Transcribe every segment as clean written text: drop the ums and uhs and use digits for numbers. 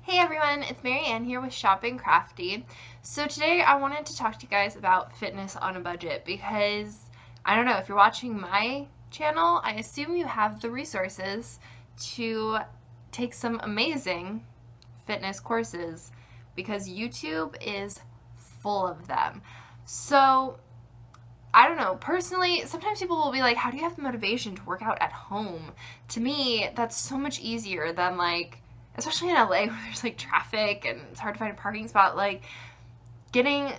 Hey everyone, it's Mary Ann here with Shopping Crafty. So today I wanted to talk to you guys about fitness on a budget because I don't know, if you're watching my channel, I assume you have the resources to take some amazing fitness courses because YouTube is full of them. So I don't know, personally, sometimes people will be like, how do you have the motivation to work out at home? To me, that's so much easier than especially in LA where there's like traffic and it's hard to find a parking spot, like getting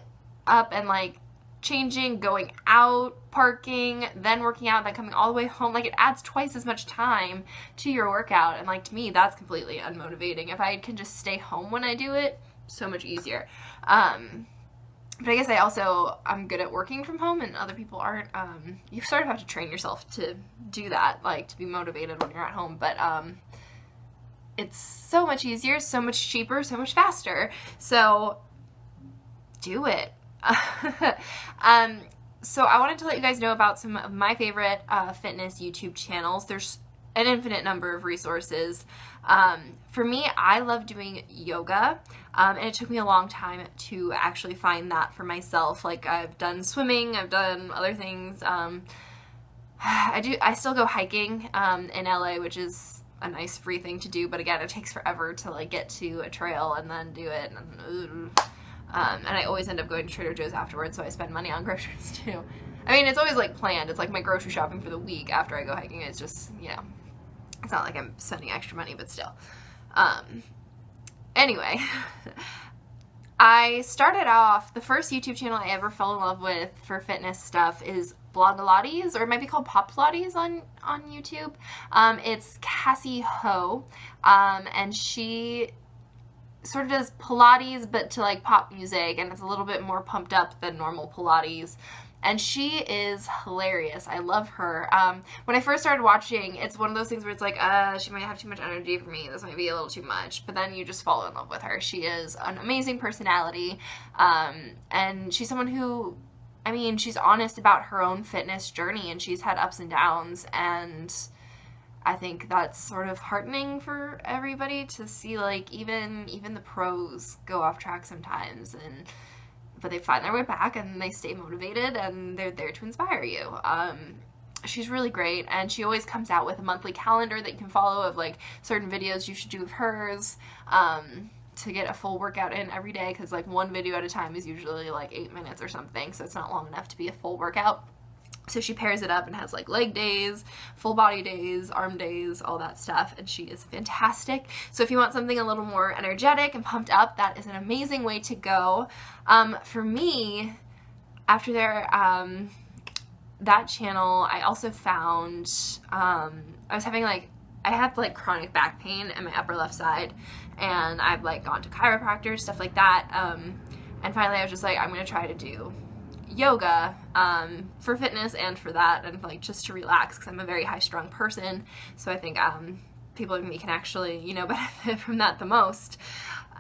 up and changing, going out, parking, then working out, then coming all the way home, like it adds twice as much time to your workout. And to me, that's completely unmotivating. If I can just stay home when I do it, so much easier. But I guess I'm good at working from home and other people aren't. You sort of have to train yourself to do that, to be motivated when you're at home. But it's so much easier, so much cheaper, so much faster. So do it. So I wanted to let you guys know about some of my favorite fitness YouTube channels. There's an infinite number of resources. For me, I love doing yoga, and it took me a long time to actually find that for myself. I've done swimming, I've done other things. I still go hiking in LA, which is a nice free thing to do, but again, it takes forever to get to a trail and then do it. And I always end up going to Trader Joe's afterwards, so I spend money on groceries too. I mean, it's always planned. It's my grocery shopping for the week after I go hiking. It's just, it's not like I'm spending extra money, but still. Anyway, I started off, the first YouTube channel I ever fell in love with for fitness stuff is Blogilates, or it might be called Pilates on YouTube. It's Cassey Ho, and she sort of does Pilates, but to pop music, and it's a little bit more pumped up than normal Pilates. And she is hilarious. I love her. When I first started watching, it's one of those things where it's she might have too much energy for me. This might be a little too much. But then you just fall in love with her. She is an amazing personality. And she's someone who, she's honest about her own fitness journey, and she's had ups and downs. And I think that's sort of heartening for everybody to see, even the pros go off track sometimes, but they find their way back and they stay motivated and they're there to inspire you. She's really great, and she always comes out with a monthly calendar that you can follow of certain videos you should do of hers to get a full workout in every day, because one video at a time is usually 8 minutes or something, so it's not long enough to be a full workout. So she pairs it up and has leg days, full body days, arm days, all that stuff, and she is fantastic. So if you want something a little more energetic and pumped up, that is an amazing way to go. For me, after that channel, I also found, I was having I had chronic back pain in my upper left side, and I've gone to chiropractors, stuff like that, and finally I was just I'm gonna try to do yoga for fitness and for that, and just to relax, because I'm a very high-strung person, so I think people like me can actually benefit from that the most.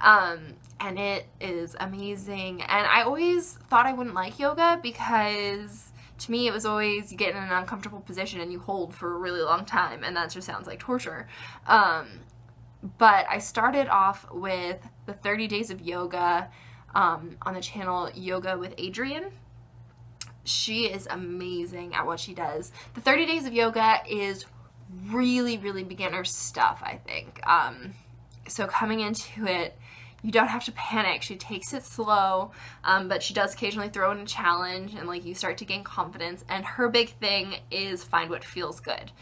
And it is amazing, and I always thought I wouldn't like yoga because to me it was always you get in an uncomfortable position and you hold for a really long time, and that just sounds like torture. But I started off with the 30 days of yoga on the channel Yoga with Adriene. She is amazing at what she does. The 30 days of yoga is really, really beginner stuff, I think. So coming into it, you don't have to panic. She takes it slow, but she does occasionally throw in a challenge, and you start to gain confidence. And her big thing is find what feels good.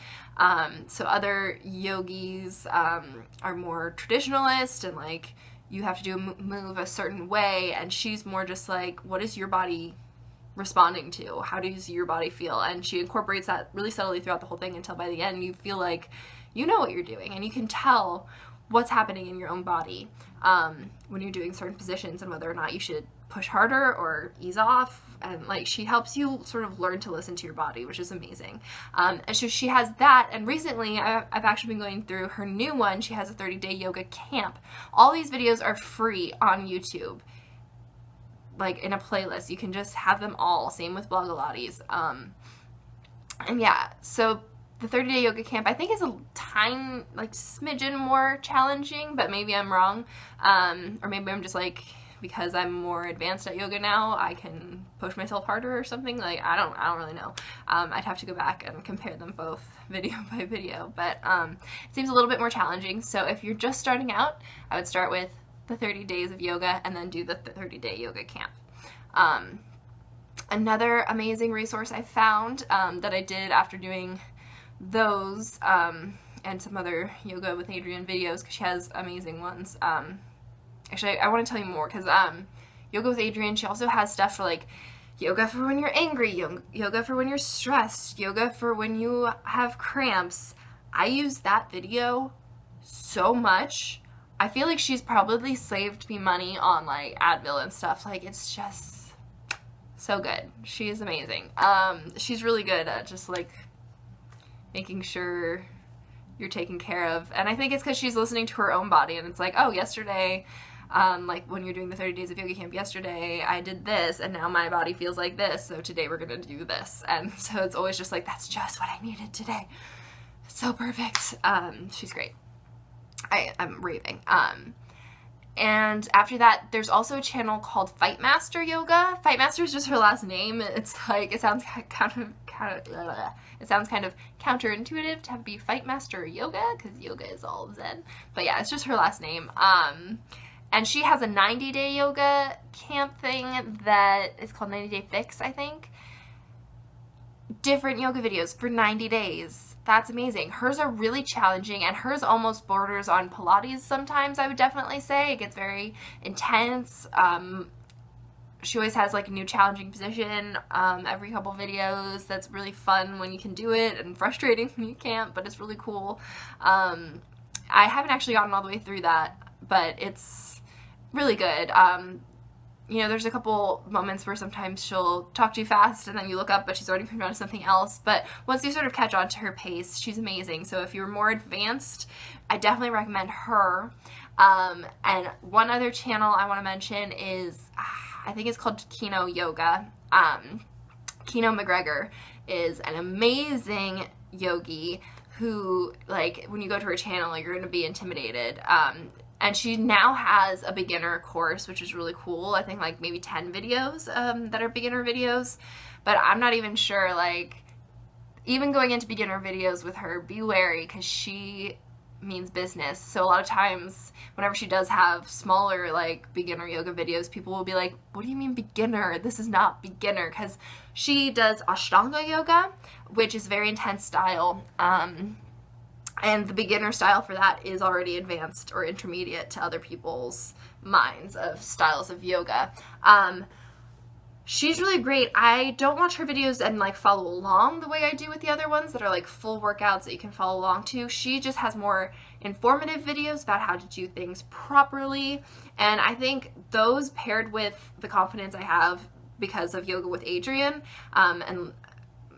So other yogis are more traditionalist, and you have to do a move a certain way, and she's more just what is your body responding to? How does your body feel? And she incorporates that really subtly throughout the whole thing until by the end you feel like you know what you're doing, and you can tell what's happening in your own body when you're doing certain positions and whether or not you should push harder or ease off. And she helps you sort of learn to listen to your body, which is amazing. And so she has that, and recently I've actually been going through her new one. She has a 30-day yoga camp. All these videos are free on YouTube, in a playlist. You can just have them all. Same with Blogilates. And yeah, so the 30-day yoga camp I think is a tiny, like, smidgen more challenging, but maybe I'm wrong. Or maybe I'm just like, because I'm more advanced at yoga now, I can push myself harder or something. Like, I don't really know. I'd have to go back and compare them both video by video, but it seems a little bit more challenging. So if you're just starting out, I would start with the 30 days of yoga and then do the 30-day yoga camp. Another amazing resource I found that I did after doing those and some other Yoga with Adriene videos, because she has amazing ones. Actually, I want to tell you more, because Yoga with Adriene, she also has stuff for, like, yoga for when you're angry, yoga for when you're stressed, yoga for when you have cramps. I use that video so much. I feel like she's probably saved me money on, like, Advil and stuff. Like, it's just so good. She is amazing. She's really good at just, like, making sure you're taken care of. And I think it's because she's listening to her own body, and it's like, oh, yesterday, like when you're doing the 30 days of yoga camp, yesterday I did this and now my body feels like this, so today we're gonna do this. And so it's always just like, that's just what I needed today. It's so perfect. She's great. I'm raving. And after that, there's also a channel called FightMaster Yoga. FightMaster is just her last name. It's like, it sounds kind of counterintuitive to have be FightMaster Yoga, because yoga is all Zen. But yeah, it's just her last name. And she has a 90-day yoga camp thing that is called 90-Day Fix, I think. Different yoga videos for 90 days. That's amazing. Hers are really challenging, and hers almost borders on Pilates sometimes, I would definitely say. It gets very intense. She always has, like, a new challenging position every couple videos. That's really fun when you can do it, and frustrating when you can't, but it's really cool. I haven't actually gotten all the way through that, but it's really good. You know, there's a couple moments where sometimes she'll talk too fast and then you look up but she's already moved on to something else, but once you sort of catch on to her pace, she's amazing. So if you're more advanced, I definitely recommend her. And one other channel I want to mention is, I think it's called Kino Yoga. Kino McGregor is an amazing yogi who, like, when you go to her channel, you're going to be intimidated. And she now has a beginner course, which is really cool. I think like maybe 10 videos that are beginner videos. But I'm not even sure, like, even going into beginner videos with her, be wary, because she means business. So a lot of times, whenever she does have smaller, like, beginner yoga videos, people will be like, what do you mean beginner? This is not beginner, because she does Ashtanga yoga, which is very intense style. And the beginner style for that is already advanced or intermediate to other people's minds of styles of yoga. She's really great. I don't watch her videos and, like, follow along the way I do with the other ones that are, like, full workouts that you can follow along to. She just has more informative videos about how to do things properly. And I think those, paired with the confidence I have because of Yoga with Adriene, and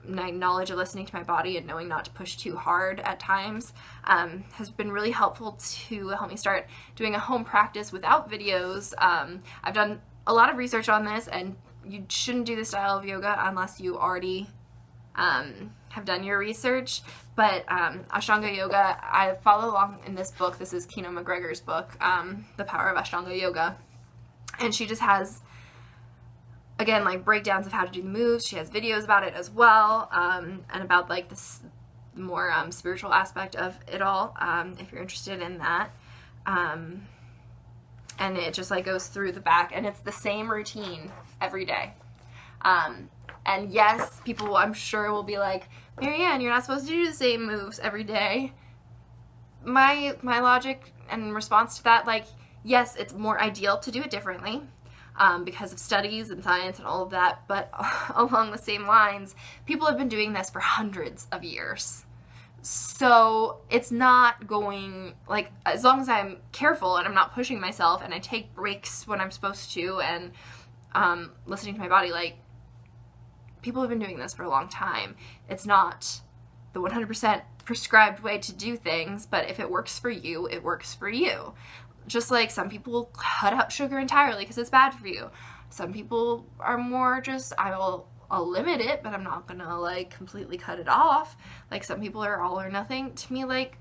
my knowledge of listening to my body and knowing not to push too hard at times, has been really helpful to help me start doing a home practice without videos. I've done a lot of research on this, and you shouldn't do this style of yoga unless you already have done your research. But Ashtanga yoga, I follow along in this book. This is Kino McGregor's book, The Power of Ashtanga Yoga. And she just has, again, like, breakdowns of how to do the moves. She has videos about it as well, and about, like, this more spiritual aspect of it all, if you're interested in that. And it just, like, goes through the back, and it's the same routine every day. And yes, people, I'm sure, will be like, Marianne, you're not supposed to do the same moves every day. My logic and response to that, like, yes, it's more ideal to do it differently, because of studies and science and all of that, but along the same lines, people have been doing this for hundreds of years. So it's not going, like, as long as I'm careful and I'm not pushing myself and I take breaks when I'm supposed to, and listening to my body, like, people have been doing this for a long time. It's not the 100% prescribed way to do things, but if it works for you, it works for you. Just like some people cut out sugar entirely because it's bad for you. Some people are more just, I will I'll limit it, but I'm not gonna like completely cut it off. Like some people are all or nothing. To me, like,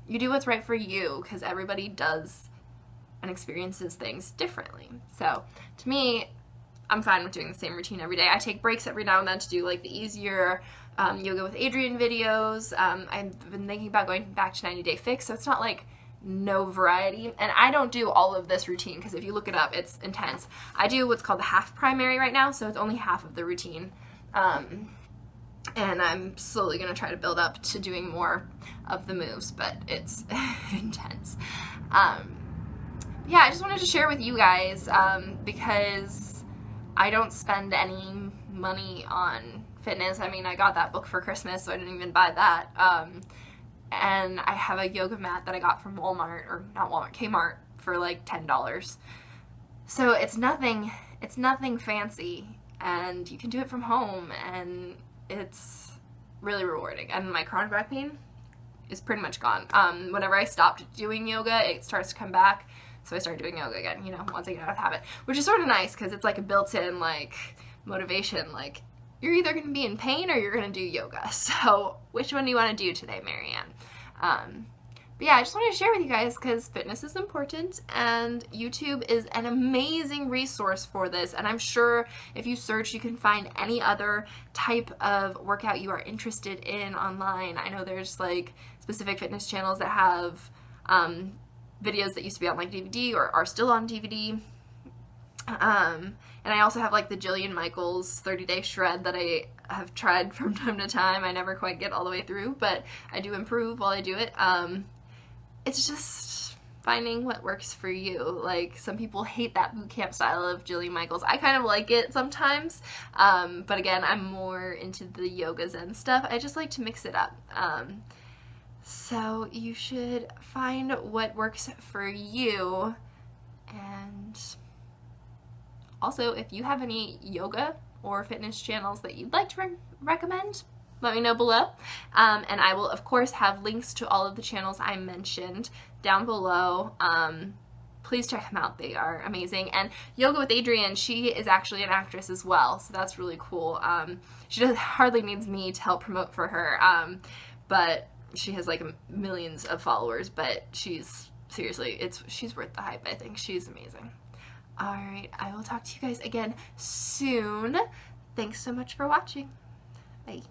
you do what's right for you, because everybody does and experiences things differently. So to me, I'm fine with doing the same routine every day. I take breaks every now and then to do like the easier Yoga with Adriene videos. I've been thinking about going back to 90 Day Fix, so it's not like no variety. And I don't do all of this routine, because if you look it up, it's intense. I do what's called the half primary right now, so it's only half of the routine. And I'm slowly going to try to build up to doing more of the moves, but it's intense. Yeah, I just wanted to share with you guys, because I don't spend any money on fitness. I mean, I got that book for Christmas, so I didn't even buy that. And I have a yoga mat that I got from Walmart, or not Walmart, Kmart, for like $10. So it's nothing fancy, and you can do it from home, and it's really rewarding. And my chronic back pain is pretty much gone. Whenever I stopped doing yoga, it starts to come back, so I started doing yoga again, you know, once I get out of habit, which is sort of nice, because it's like a built-in like motivation, like you're either going to be in pain or you're going to do yoga. So which one do you want to do today, Marianne? But yeah, I just wanted to share with you guys, because fitness is important, and YouTube is an amazing resource for this. And I'm sure if you search, you can find any other type of workout you are interested in online. I know there's like specific fitness channels that have videos that used to be on like DVD or are still on DVD. And I also have like the Jillian Michaels 30-day shred that I have tried from time to time. I never quite get all the way through, but I do improve while I do it. It's just finding what works for you. Like, some people hate that boot camp style of Jillian Michaels. I kind of like it sometimes, but again, I'm more into the yoga zen stuff. I just like to mix it up. So you should find what works for you. And also, if you have any yoga or fitness channels that you'd like to recommend, let me know below. And I will, of course, have links to all of the channels I mentioned down below. Please check them out. They are amazing. And Yoga with Adriene, she is actually an actress as well, so that's really cool. She hardly needs me to help promote for her, but she has like millions of followers, but she's, seriously, she's worth the hype, I think. She's amazing. Alright, I will talk to you guys again soon. Thanks so much for watching. Bye.